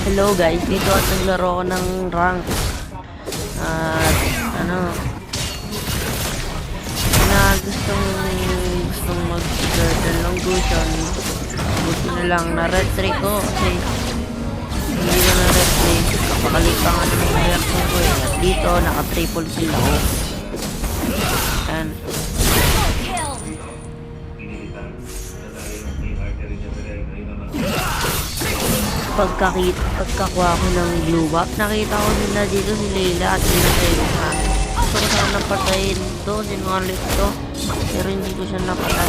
Hello guys, dito at naglaro ako ng rank. At na gustong mag-turtle ng Gusion. Buti na lang na red tray ko kasi hindi ko na red tray. Kapakalipa nga ng reaction ko eh. At dito naka-triple kill ako. Ayan. Pagkakuha ko ng blue buff, nakita ko din na dito si Layla at pinatay ko siya. Gusto ko sana napatayin to, sinungalit to, pero hindi ko siya napatay.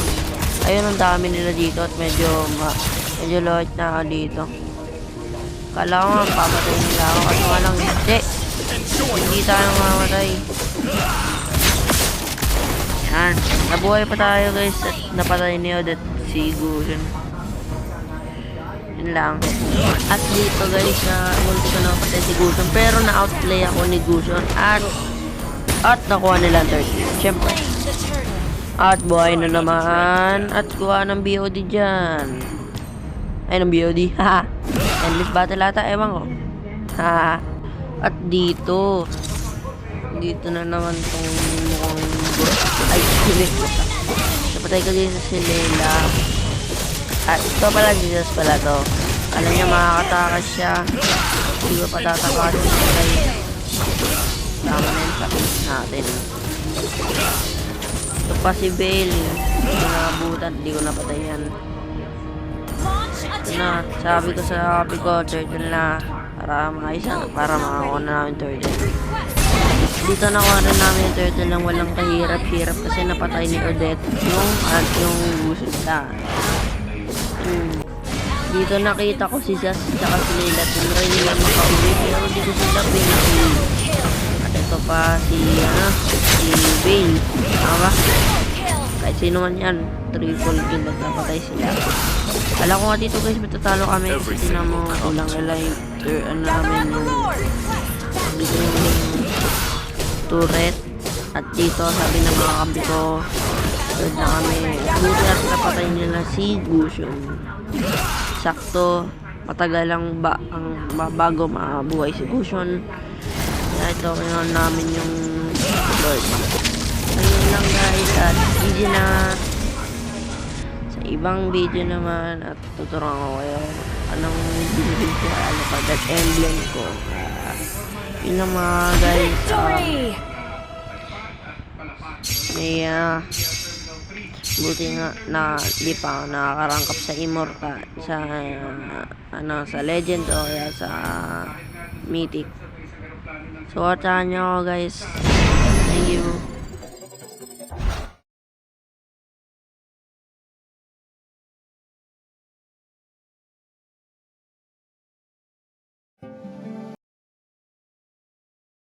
Ayun, ang dami nila dito at medyo loit na ako dito. Kala ko nga papatayin nila ako, kasi nga lang hindi tayo mamatay. Yan, nabuhay pa tayo guys at napatay ni Odette si Gusion. Yun lang. At dito guys, multi ko napatay si Gusion, pero na-outplay ako ni Gusion at nakuha nila ang 30. Siyempre. At buhay na naman. At kuha ng BOD dyan. Ay, ng BOD. Haha. Endless battle ata. Ewan ko. Haha. At dito na naman tong mukhang ay, kilik ko siya. Napatay ko din si Layla. At ito pala, Jesus pala to. Alam niya makakatakas siya. Hindi ko patatakasin siya. Tama na yung sakit natin. Ito pa si Bale. Hindi ko nakabutan. Hindi ko napatay yan. Ito na. Sabi ko sa copy ko, turtle na. Para makaisa. Para makakuha na namin turtle. Dito nakuha na namin yung turtle lang walang kahirap-hirap. Kasi napatay ni Odette yung Gusion na. Dito nakita ko si Zaz at si Layla. Tinry nila makauwi pero hindi ko sila pinauwi. At ito pa si Bale. Tama? Kahit sino man yan, triple kill at napatay sila. Alam ko nga dito guys, matatalo kami kasi tinan mo ulang alive namin yung dito yung turret. At dito sabi ng mga kampi ko, third na kami. Buti at napatay nila si Gusion. Sakto, matagal lang bago mabuhay si Gusion. Kaya ito, kailangan namin yung Lord. Ayun lang guys, at video na. Sa ibang video naman, at tuturuan ko kayo anong binibig ko, ano pa, that emblem ko. Yun lang mga guys. Buti nga na di pa ako nakakarangkap sa Immortal sa Legend o kaya sa Mythic. So watchan nyo ako guys. Thank you.